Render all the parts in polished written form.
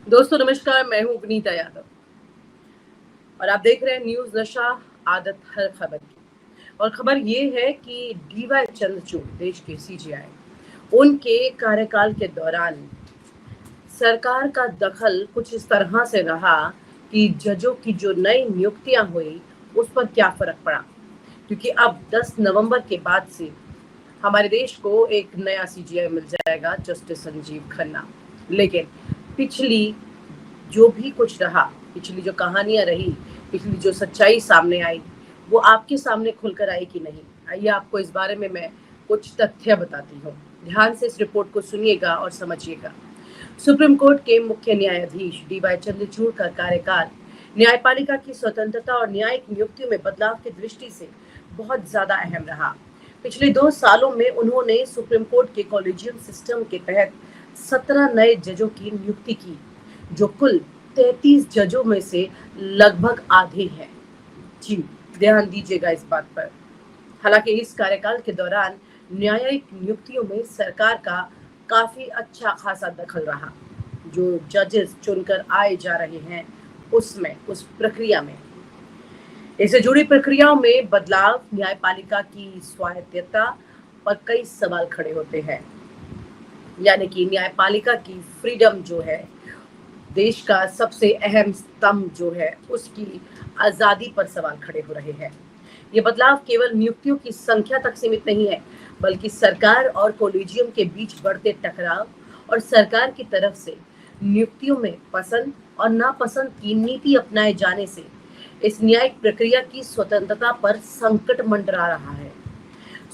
दोस्तों नमस्कार, मैं हूं उपनीता यादव और आप देख रहे हैं न्यूज नशा आदत हर खबर की। और खबर ये है कि डीवाई चंद्रचूड़ देश के सीजीआई उनके कार्यकाल के दौरान सरकार का दखल कुछ इस तरह से रहा कि जजों की जो नई नियुक्तियां हुई उस पर क्या फर्क पड़ा, क्योंकि अब 10 नवंबर के बाद से हमारे देश को एक नया सीजीआई मिल जाएगा, जस्टिस संजीव खन्ना। लेकिन पिछली जो भी कुछ रहा, पिछली जो कहानियां रही, पिछली जो सच्चाई सामने आई, वो आपके सामने खुलकर आई कि नहीं? आइए आपको इस बारे में मैं कुछ तथ्य बताती हूँ। ध्यान से इस रिपोर्ट को सुनिएगा और समझिएगा। सुप्रीम कोर्ट के मुख्य न्यायाधीश डीवाई चंद्रचूड़ का कार्यकाल न्यायपालिका की स्वतंत्रता और न्यायिक नियुक्तियों में बदलाव की दृष्टि से बहुत ज्यादा अहम रहा। पिछले 2 सालों में उन्होंने सुप्रीम कोर्ट के कॉलेजियम सिस्टम के तहत 17 नए जजों की नियुक्ति की, जो कुल 33 जजों में से लगभग आधे हैं। जी, ध्यान दीजिएगा इस बात पर। हालांकि इस कार्यकाल के दौरान न्यायिक नियुक्तियों में सरकार का काफी अच्छा खासा दखल रहा। जो जजेस चुनकर आए जा रहे हैं उसमें, उस प्रक्रिया में, इससे जुड़ी प्रक्रियाओं में बदलाव, न्यायपालिका की स्वायत्तता पर कई सवाल खड़े होते हैं। यानी कि न्यायपालिका की फ्रीडम जो है, देश का सबसे अहम स्तंभ जो है, उसकी आजादी पर सवाल खड़े हो रहे हैं। ये बदलाव केवल नियुक्तियों की संख्या तक सीमित नहीं है, बल्कि सरकार और कॉलेजियम के बीच बढ़ते टकराव और सरकार की तरफ से नियुक्तियों में पसंद और नापसंद की नीति अपनाए जाने से इस न्यायिक प्रक्रिया की स्वतंत्रता पर संकट मंडरा रहा है।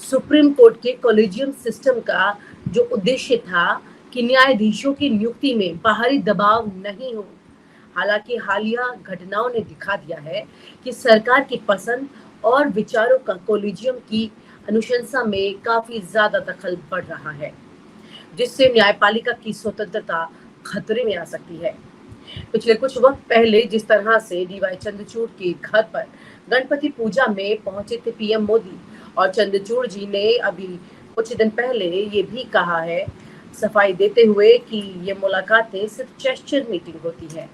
सुप्रीम कोर्ट के कॉलेजियम सिस्टम का जो उद्देश्य था कि न्यायाधीशों की नियुक्ति में बाहरी दबाव नहीं हो, हालांकि हालिया घटनाओं ने दिखा दिया है कि सरकार की पसंद और विचारों का कॉलेजियम की अनुशंसा में काफी ज्यादा दखल बढ़ रहा है, जिससे न्यायपालिका की स्वतंत्रता खतरे में आ सकती है। पिछले कुछ वक्त पहले जिस तरह से डीवाई चंद्रचूड़ के घर पर गणपति पूजा में पहुंचे थे पीएम मोदी, और चंद्रचूड़ जी ने अभी कुछ दिन पहले ये भी कहा है, सफाई देते हुए, कि ये मुलाकातें सिर्फ जेस्चर मीटिंग होती है,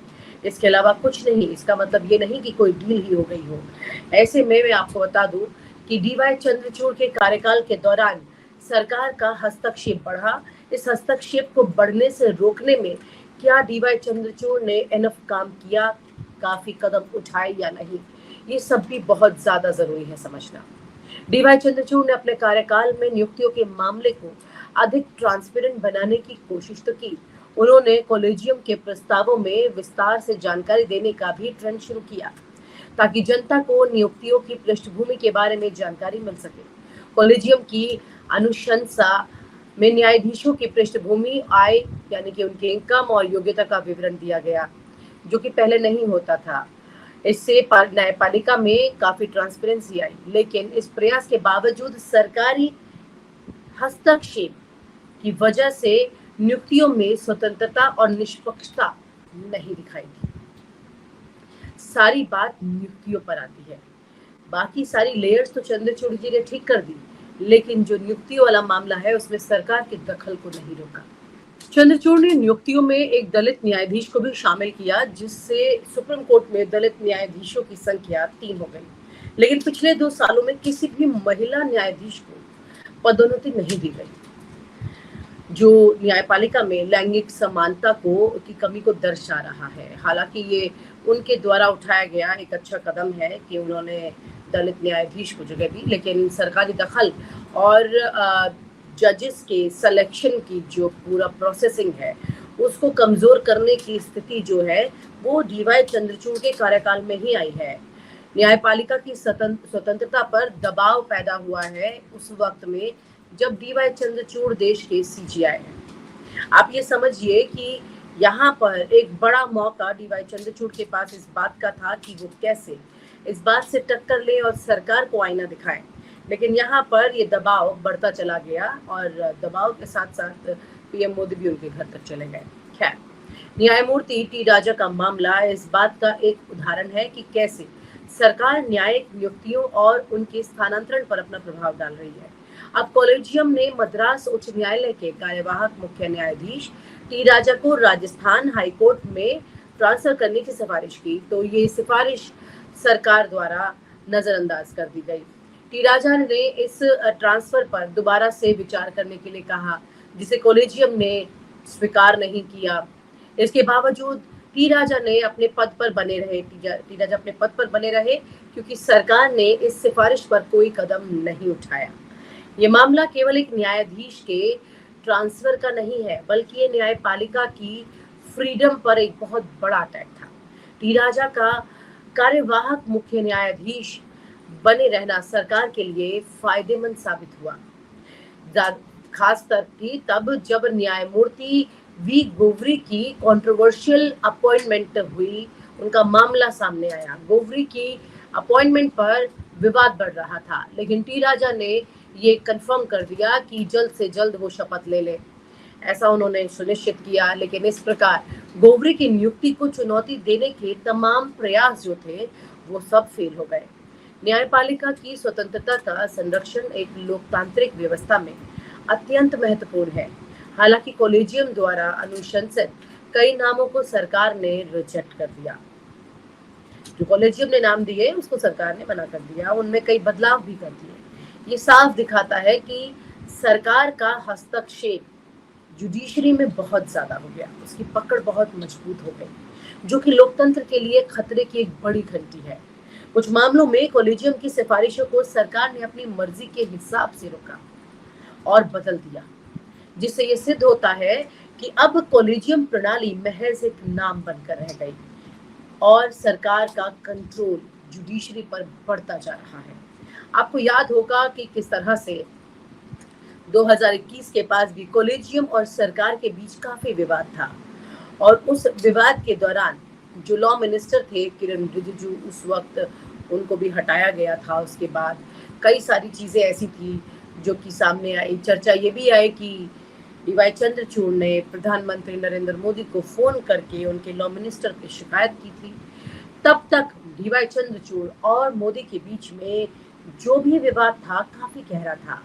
इसके अलावा कुछ नहीं। इसका मतलब ये नहीं कि कोई डील ही हो गई हो। ऐसे में मैं आपको बता दूं कि डीवाई चंद्रचूड़ के कार्यकाल के दौरान सरकार का हस्तक्षेप बढ़ा। इस हस्तक्षेप को बढ़ने से रोकने में क्या डीवाई चंद्रचूड़ ने एनफ काम किया, काफी कदम उठाए या नहीं, ये सब भी बहुत ज्यादा जरूरी है समझना। डीवाई चंद्रचूड़ ने अपने कार्यकाल में नियुक्तियों के मामले को अधिक ट्रांसपेरेंट बनाने की कोशिश तो की। उन्होंने कॉलेजियम के प्रस्तावों में विस्तार से जानकारी देने का भी ट्रेंड शुरू किया, ताकि जनता को नियुक्तियों की पृष्ठभूमि के बारे में जानकारी मिल सके। कॉलेजियम की अनुशंसा में न्यायाधीशों की पृष्ठभूमि, आय यानी कि उनके इनकम और योग्यता का विवरण दिया गया, जो कि पहले नहीं होता था। इससे न्यायपालिका में काफी ट्रांसपेरेंसी आई, लेकिन इस प्रयास के बावजूद सरकारी हस्तक्षेप की वजह से नियुक्तियों में स्वतंत्रता और निष्पक्षता नहीं दिखाई दी। सारी बात नियुक्तियों पर आती है। बाकी सारी लेयर्स तो चंद्रचूड़ जी ने ठीक कर दी, लेकिन जो नियुक्तियों वाला मामला है उसमें सरकार के दखल को नहीं रोका। चंद्रचूड़ ने नियुक्तियों में एक दलित न्यायाधीश को भी शामिल किया, जिससे सुप्रीम कोर्ट में दलित न्यायाधीशों की संख्या 3 हो गई। लेकिन पिछले 2 सालों में किसी भी महिला न्यायाधीश को पदोन्नति नहीं दी गई, जो न्यायपालिका में लैंगिक समानता की कमी को दर्शा रहा है। हालांकि ये उनके द्वारा उठाया गया एक अच्छा कदम है कि उन्होंने दलित न्यायाधीश को जगह दी, लेकिन सरकारी दखल और जजेस के सिलेक्शन की जो पूरा प्रोसेसिंग है उसको कमजोर करने की स्थिति जो है वो डीवाई चंद्रचूड़ के कार्यकाल में ही आई है। न्यायपालिका की स्वतंत्रता पर दबाव पैदा हुआ है उस वक्त में जब डीवाई चंद्रचूड़ देश के सीजीआई हैं। आप ये समझिए कि यहाँ पर एक बड़ा मौका डीवाई चंद्रचूड़ के पास इस बात का था कि वो कैसे इस बात से टक्कर ले और सरकार को आईना दिखाएं। लेकिन यहाँ पर ये दबाव बढ़ता चला गया और दबाव के साथ साथ पीएम मोदी भी उनके घर तक चले गए। खैर, न्यायमूर्ति टी राजा का मामला इस बात का एक उदाहरण है कि कैसे सरकार न्यायिक नियुक्तियों और उनके स्थानांतरण पर अपना प्रभाव डाल रही है। अब कॉलेजियम ने मद्रास उच्च न्यायालय के कार्यवाहक मुख्य न्यायाधीश टी राजा को राजस्थान हाईकोर्ट में ट्रांसफर करने की सिफारिश की, तो ये सिफारिश सरकार द्वारा नजरअंदाज कर दी गई। टी राजा ने इस ट्रांसफर पर दोबारा से विचार करने के लिए कहा, जिसे कॉलेजियम ने स्वीकार नहीं किया। इसके बावजूद टी राजा अपने पद पर बने रहे क्योंकि सरकार ने इस सिफारिश पर कोई कदम नहीं उठाया। ये मामला केवल एक न्यायाधीश के ट्रांसफर का नहीं है, बल्कि ये न्यायपालिका की फ्रीडम पर एक बहुत बड़ा अटैक था। टी राजा का कार्यवाहक मुख्य न्यायाधीश बने रहना सरकार के लिए फायदेमंद साबित हुआ, खास तब जब न्यायमूर्ति वी गोवरी की कंट्रोवर्शियल अपॉइंटमेंट हुई, उनका मामला सामने आया। गोवरी की अपॉइंटमेंट पर विवाद बढ़ रहा था, लेकिन टी राजा ने ये कंफर्म कर दिया कि जल्द से जल्द वो शपथ ले ले, ऐसा उन्होंने सुनिश्चित किया। लेकिन इस प्रकार गोवरी की नियुक्ति को चुनौती देने के तमाम प्रयास जो थे वो सब फेल हो गए। न्यायपालिका की स्वतंत्रता का संरक्षण एक लोकतांत्रिक व्यवस्था में अत्यंत महत्वपूर्ण है। हालांकि कॉलेजियम द्वारा अनुशंसित कई नामों को सरकार ने रिजेक्ट कर दिया। जो कॉलेजियम ने नाम दिए उसको सरकार ने मना कर दिया, उनमें कई बदलाव भी कर दिए। ये साफ दिखाता है कि सरकार का हस्तक्षेप जुडिशरी में बहुत ज्यादा हो गया, उसकी पकड़ बहुत मजबूत हो गई, जो कि लोकतंत्र के लिए खतरे की एक बड़ी घंटी है। कुछ मामलों में कॉलेजियम की सिफारिशों को सरकार ने अपनी मर्जी के हिसाब से रोका और बदल दिया, जिससे ये सिद्ध होता है कि अब कॉलेजियम प्रणाली महज एक नाम बनकर रह गई और सरकार का कंट्रोल जुडिशरी पर बढ़ता जा रहा है। आपको याद होगा कि किस तरह से 2021 के पास भी कॉलेजियम और सरकार के बीच काफी विवाद था, और उस विवाद के दौरान जो लॉ मिनिस्टर थे किरण रिजिजू, उस वक्त उनको भी हटाया गया था। उसके बाद कई सारी चीजें ऐसी थी जो कि सामने आई। चर्चा ये भी आई कि डीवाई चंद्रचूड़ ने प्रधानमंत्री नरेंद्र मोदी को फोन करके उनके लॉ मिनिस्टर की शिकायत की थी। तब तक डीवाई चंद्रचूड़ और मोदी के बीच में जो भी विवाद था काफी गहरा था।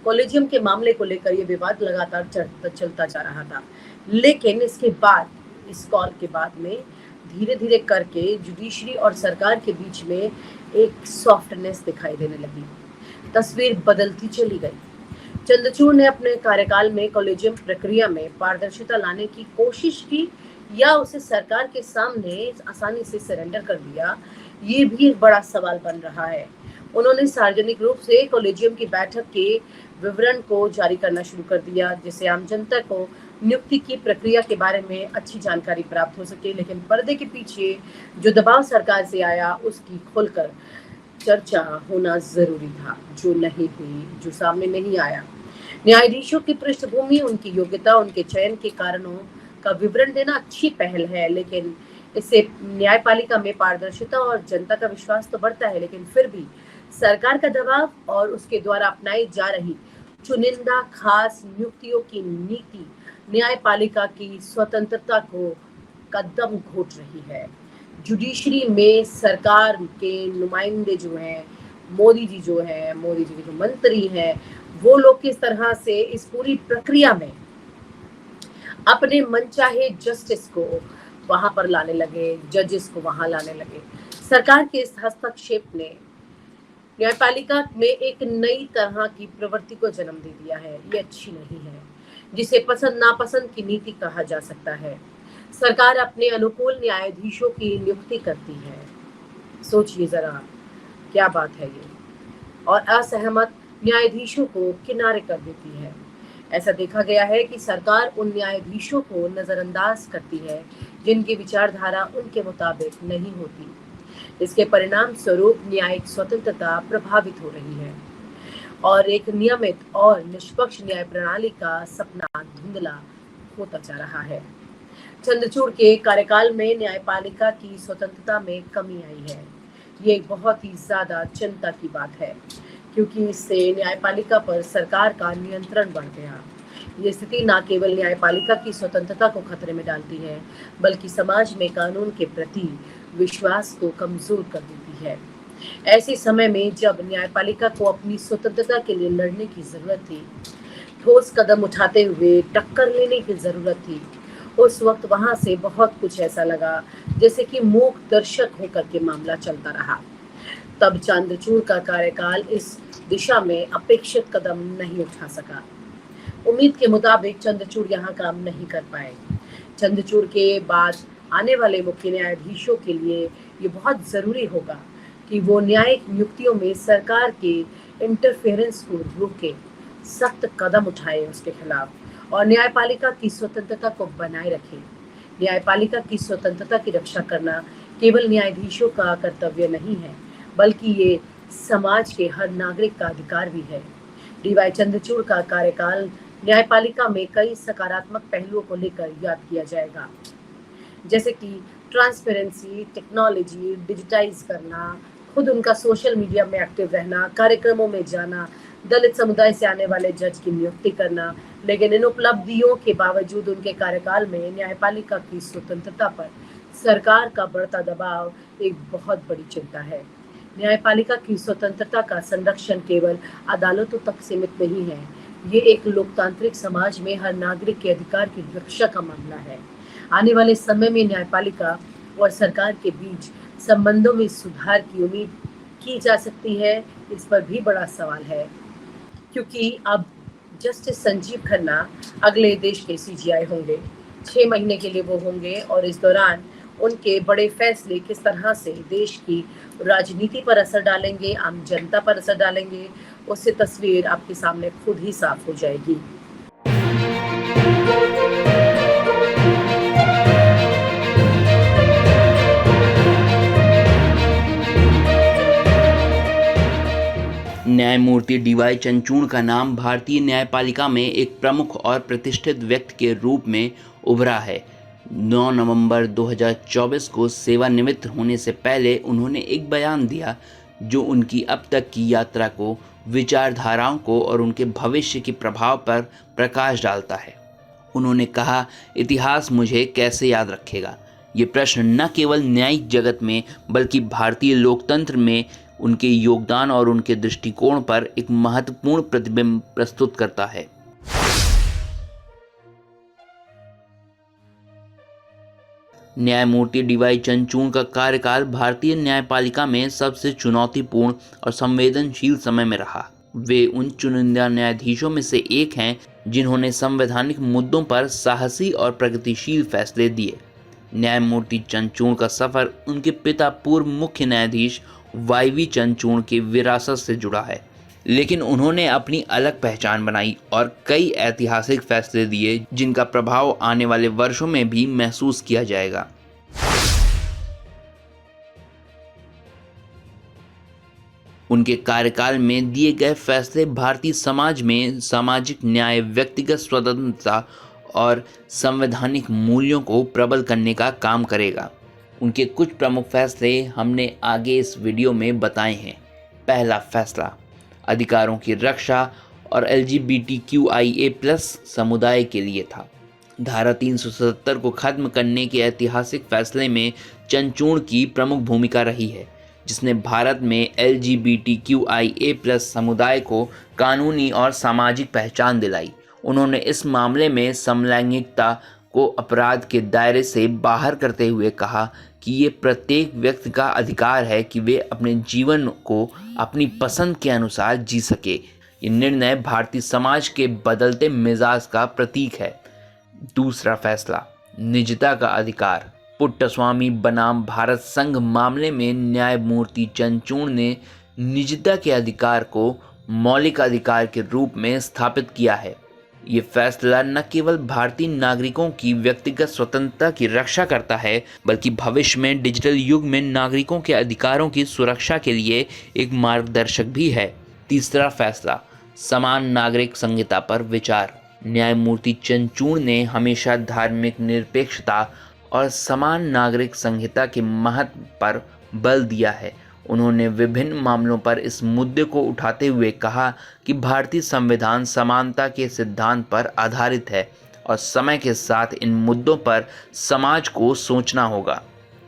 कॉलेजियम के मामले को लेकर ये विवाद लगातार चलता जा रहा था, लेकिन इसके बाद, इस कॉल के बाद में धीरे धीरे करके जुडिशरी और सरकार के बीच में एक सॉफ्टनेस दिखाई देने लगी, तस्वीर बदलती चली गई। चंद्रचूड़ ने अपने कार्यकाल में कॉलेजियम प्रक्रिया में पारदर्शिता लाने की कोशिश की या उसे सरकार के सामने आसानी से सरेंडर कर दिया, ये भी एक बड़ा सवाल बन रहा है। उन्होंने सार्वजनिक रूप से कॉलेजियम की बैठक के विवरण को जारी करना शुरू कर दिया, जिससे आम जनता को नियुक्ति की प्रक्रिया के बारे में अच्छी जानकारी प्राप्त हो सके। लेकिन पर्दे के पीछे जो दबाव सरकार से आया उसकी खुलकर चर्चा होना जरूरी था, जो नहीं हुई, जो सामने नहीं आया। न्यायाधीशों की पृष्ठभूमि, उनकी योग्यता, उनके चयन के कारणों का विवरण देना अच्छी पहल है, लेकिन इससे न्यायपालिका में पारदर्शिता और जनता का विश्वास तो बढ़ता है। लेकिन फिर भी सरकार का दबाव और उसके द्वारा अपनाई जा रही चुनिंदा खास नियुक्तियों की नीति न्यायपालिका की स्वतंत्रता को कदम घोट रही है। जुडिशरी में सरकार के नुमाइंदे जो हैं, मोदी जी के जो मंत्री हैं, वो लोग किस तरह से इस पूरी प्रक्रिया में अपने मनचाहे जस्टिस को वहां पर लाने लगे, जजेस को वहां लाने लगे। सरकार के इस हस्तक्षेप ने न्यायपालिका में एक नई तरह की प्रवृत्ति को जन्म दे दिया है। ये अच्छी नहीं है, जिसे पसंद नापसंद की नीति कहा जा सकता है। सरकार अपने अनुकूल न्यायाधीशों की नियुक्ति करती है, सोचिए जरा क्या बात है ये, और असहमत न्यायाधीशों को किनारे कर देती है। ऐसा देखा गया है कि सरकार उन न्यायाधीशों को नजरअंदाज करती है जिनकी विचारधारा उनके मुताबिक नहीं होती। इसके परिणाम स्वरूप न्यायिक स्वतंत्रता प्रभावित हो रही है और एक नियमित और निष्पक्ष न्याय प्रणाली का सपना धुंधला होता जा रहा है। चंद्रचूड़ के कार्यकाल में न्यायपालिका की स्वतंत्रता में कमी आई है। ये एक बहुत ही ज्यादा चिंता की बात है, क्योंकि इससे न्यायपालिका पर सरकार का नियंत्रण बढ़ गया। ये स्थिति न केवल न्यायपालिका की स्वतंत्रता को खतरे में डालती है, बल्कि समाज में कानून के प्रति विश्वास को कमजोर कर देती है। ऐसे समय में जब न्यायपालिका को अपनी स्वतंत्रता के लिए लड़ने की जरूरत थी, ठोस कदम उठाते हुए टक्कर लेने की जरूरत थी। उस वक्त वहां से बहुत कुछ ऐसा लगा जैसे कि मूक दर्शक होकर के मामला चलता रहा। तब चंद्रचूड़ का कार्यकाल इस दिशा में अपेक्षित कदम नहीं उठा सका। उम्मीद के मुताबिक चंद्रचूड़ यहाँ काम नहीं कर पाए। चंद्रचूड़ के बाद आने वाले मुख्य न्यायाधीशों के लिए ये बहुत जरूरी होगा कि वो न्यायिक नियुक्तियों में सरकार के इंटरफेरेंस को रोके, सख्त कदम उठाए उसके खिलाफ और न्यायपालिका की स्वतंत्रता को बनाए रखे। न्यायपालिका की स्वतंत्रता की रक्षा करना केवल न्यायाधीशों का कर्तव्य नहीं है, बल्कि ये समाज के हर नागरिक का अधिकार भी है। डीवाई चंद्रचूड़ का कार्यकाल न्यायपालिका में कई सकारात्मक पहलुओं को लेकर याद किया जाएगा, जैसे कि ट्रांसपेरेंसी, टेक्नोलॉजी, डिजिटाइज करना, खुद उनका सोशल मीडिया में एक्टिव रहना, कार्यक्रमों में जाना, दलित समुदाय से आने वाले जज की नियुक्ति करना। लेकिन इन उपलब्धियों के बावजूद उनके कार्यकाल में न्यायपालिका की स्वतंत्रता पर सरकार का बढ़ता दबाव एक बहुत बड़ी चिंता है। न्यायपालिका की स्वतंत्रता का संरक्षण केवल अदालतों तक सीमित नहीं है, ये एक लोकतांत्रिक समाज में हर नागरिक के अधिकार की रक्षा का मामला है। आने वाले समय में न्यायपालिका और सरकार के बीच संबंधों में सुधार की उम्मीद की जा सकती है, इस पर भी बड़ा सवाल है, क्योंकि अब जस्टिस संजीव खन्ना अगले देश के सीजीआई होंगे। 6 महीने के लिए वो होंगे और इस दौरान उनके बड़े फैसले किस तरह से देश की राजनीति पर असर डालेंगे, आम जनता पर असर डालेंगे, उससे तस्वीर आपके सामने खुद ही साफ हो जाएगी। न्यायमूर्ति डीवाई चंद्रचूड़ का नाम भारतीय न्यायपालिका में एक प्रमुख और प्रतिष्ठित व्यक्ति के रूप में उभरा है। 9 नवंबर 2024 को सेवानिवृत्त होने से पहले उन्होंने एक बयान दिया जो उनकी अब तक की यात्रा को, विचारधाराओं को और उनके भविष्य के प्रभाव पर प्रकाश डालता है। उन्होंने कहा, इतिहास मुझे कैसे याद रखेगा? ये प्रश्न न केवल न्यायिक जगत में बल्कि भारतीय लोकतंत्र में उनके योगदान और उनके दृष्टिकोण पर एक महत्वपूर्ण प्रतिबिंब प्रस्तुत करता है। न्यायमूर्ति डीवाई चंद्रचूड़ का कार्यकाल भारतीय न्यायपालिका में सबसे चुनौतीपूर्ण और संवेदनशील समय में रहा। वे उन चुनिंदा न्यायाधीशों में से एक हैं जिन्होंने संवैधानिक मुद्दों पर साहसी और प्रगतिशील फैसले दिए। न्यायमूर्ति चंद्रचूड़ का सफर उनके पिता पूर्व मुख्य न्यायाधीश वाईवी चंद्रचूड़ की विरासत से जुड़ा है, लेकिन उन्होंने अपनी अलग पहचान बनाई और कई ऐतिहासिक फैसले दिए जिनका प्रभाव आने वाले वर्षों में भी महसूस किया जाएगा। उनके कार्यकाल में दिए गए फैसले भारतीय समाज में सामाजिक न्याय, व्यक्तिगत स्वतंत्रता और संवैधानिक मूल्यों को प्रबल करने का काम करेगा। उनके कुछ प्रमुख फैसले हमने आगे इस वीडियो में बताए हैं। पहला फैसला अधिकारों की रक्षा और LGBTQIA+ समुदाय के लिए था। धारा 377 को खत्म करने के ऐतिहासिक फैसले में चंद्रचूड़ की प्रमुख भूमिका रही है, जिसने भारत में LGBTQIA+ समुदाय को कानूनी और सामाजिक पहचान दिलाई। उन्होंने इस मामले में समलैंगिकता को अपराध के दायरे से बाहर करते हुए कहा कि ये प्रत्येक व्यक्ति का अधिकार है कि वे अपने जीवन को अपनी पसंद के अनुसार जी सके। ये निर्णय भारतीय समाज के बदलते मिजाज का प्रतीक है। दूसरा फैसला निजता का अधिकार। पुट्टस्वामी बनाम भारत संघ मामले में न्यायमूर्ति चंद्रचूड़ ने निजता के अधिकार को मौलिक अधिकार के रूप में स्थापित किया है। ये फैसला न केवल भारतीय नागरिकों की व्यक्तिगत स्वतंत्रता की रक्षा करता है, बल्कि भविष्य में डिजिटल युग में नागरिकों के अधिकारों की सुरक्षा के लिए एक मार्गदर्शक भी है। तीसरा फैसला समान नागरिक संहिता पर विचार। न्यायमूर्ति चंद्रचूड़ ने हमेशा धार्मिक निरपेक्षता और समान नागरिक संहिता के महत्व पर बल दिया है। उन्होंने विभिन्न मामलों पर इस मुद्दे को उठाते हुए कहा कि भारतीय संविधान समानता के सिद्धांत पर आधारित है और समय के साथ इन मुद्दों पर समाज को सोचना होगा।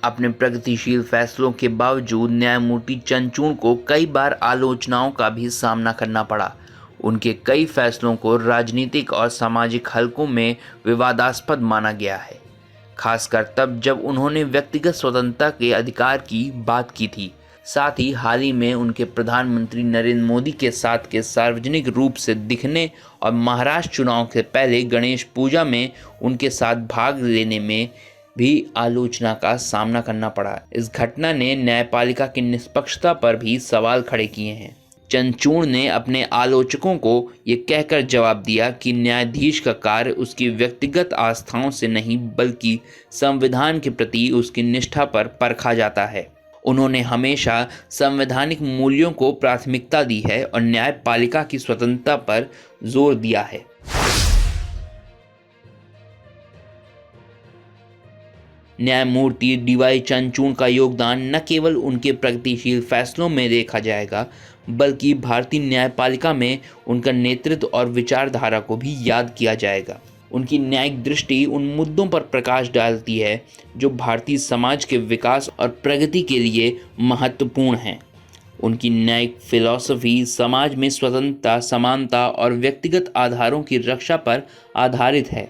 अपने प्रगतिशील फैसलों के बावजूद न्यायमूर्ति चंद्रचूड़ को कई बार आलोचनाओं का भी सामना करना पड़ा। उनके कई फैसलों को राजनीतिक और सामाजिक हलकों में विवादास्पद माना गया है, खासकर तब जब उन्होंने व्यक्तिगत स्वतंत्रता के अधिकार की बात की थी। साथ ही हाल ही में उनके प्रधानमंत्री नरेंद्र मोदी के साथ के सार्वजनिक रूप से दिखने और महाराष्ट्र चुनाव से पहले गणेश पूजा में उनके साथ भाग लेने में भी आलोचना का सामना करना पड़ा। इस घटना ने न्यायपालिका की निष्पक्षता पर भी सवाल खड़े किए हैं। चंद्रचूड़ ने अपने आलोचकों को ये कहकर जवाब दिया कि न्यायाधीश का कार्य उसकी व्यक्तिगत आस्थाओं से नहीं बल्कि संविधान के प्रति उसकी निष्ठा पर परखा जाता है। उन्होंने हमेशा संवैधानिक मूल्यों को प्राथमिकता दी है और न्यायपालिका की स्वतंत्रता पर जोर दिया है। न्यायमूर्ति डीवाई चंद्रचूड़ का योगदान न केवल उनके प्रगतिशील फैसलों में देखा जाएगा बल्कि भारतीय न्यायपालिका में उनका नेतृत्व और विचारधारा को भी याद किया जाएगा। उनकी न्यायिक दृष्टि उन मुद्दों पर प्रकाश डालती है जो भारतीय समाज के विकास और प्रगति के लिए महत्वपूर्ण हैं। उनकी न्यायिक फिलॉसफी समाज में स्वतंत्रता, समानता और व्यक्तिगत आधारों की रक्षा पर आधारित है।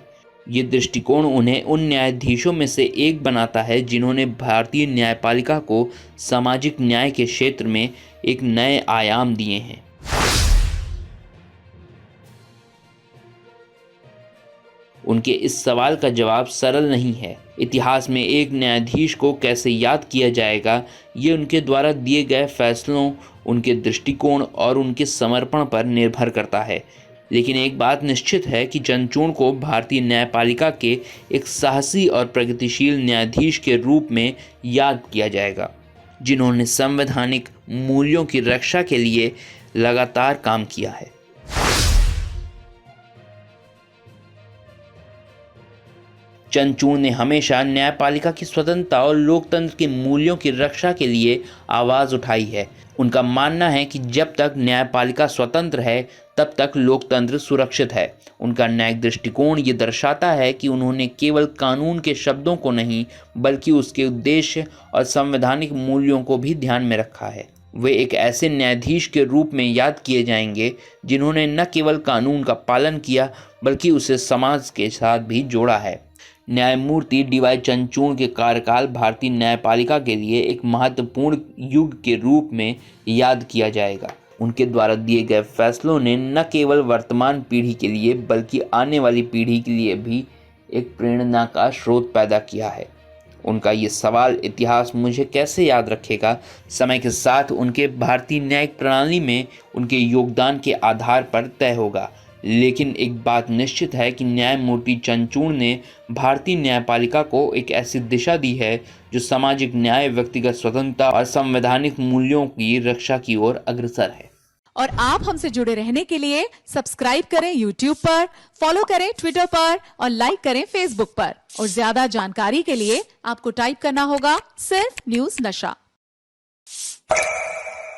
ये दृष्टिकोण उन्हें उन न्यायाधीशों में से एक बनाता है जिन्होंने भारतीय न्यायपालिका को सामाजिक न्याय के क्षेत्र में एक नए आयाम दिए हैं। उनके इस सवाल का जवाब सरल नहीं है। इतिहास में एक न्यायाधीश को कैसे याद किया जाएगा, ये उनके द्वारा दिए गए फैसलों, उनके दृष्टिकोण और उनके समर्पण पर निर्भर करता है। लेकिन एक बात निश्चित है कि चंद्रचूड़ को भारतीय न्यायपालिका के एक साहसी और प्रगतिशील न्यायाधीश के रूप में याद किया जाएगा, जिन्होंने संवैधानिक मूल्यों की रक्षा के लिए लगातार काम किया है। चंद्रचूड़ ने हमेशा न्यायपालिका की स्वतंत्रता और लोकतंत्र के मूल्यों की रक्षा के लिए आवाज़ उठाई है। उनका मानना है कि जब तक न्यायपालिका स्वतंत्र है तब तक लोकतंत्र सुरक्षित है। उनका न्यायिक दृष्टिकोण ये दर्शाता है कि उन्होंने केवल कानून के शब्दों को नहीं बल्कि उसके उद्देश्य और संवैधानिक मूल्यों को भी ध्यान में रखा है। वे एक ऐसे न्यायाधीश के रूप में याद किए जाएंगे जिन्होंने न केवल कानून का पालन किया बल्कि उसे समाज के साथ भी जोड़ा है। न्यायमूर्ति डीवाई चंद्रचूड़ के कार्यकाल भारतीय न्यायपालिका के लिए एक महत्वपूर्ण युग के रूप में याद किया जाएगा। उनके द्वारा दिए गए फैसलों ने न केवल वर्तमान पीढ़ी के लिए बल्कि आने वाली पीढ़ी के लिए भी एक प्रेरणा का स्रोत पैदा किया है। उनका ये सवाल इतिहास मुझे कैसे याद रखेगा, समय के साथ उनके भारतीय न्यायिक प्रणाली में उनके योगदान के आधार पर तय होगा। लेकिन एक बात निश्चित है कि न्यायमूर्ति चंद्रचूड़ ने भारतीय न्यायपालिका को एक ऐसी दिशा दी है जो सामाजिक न्याय, व्यक्तिगत स्वतंत्रता और संवैधानिक मूल्यों की रक्षा की ओर अग्रसर है। और आप हमसे जुड़े रहने के लिए सब्सक्राइब करें YouTube पर, फॉलो करें Twitter पर और लाइक करें Facebook पर। और ज्यादा जानकारी के लिए आपको टाइप करना होगा सिर्फ न्यूज़ नशा।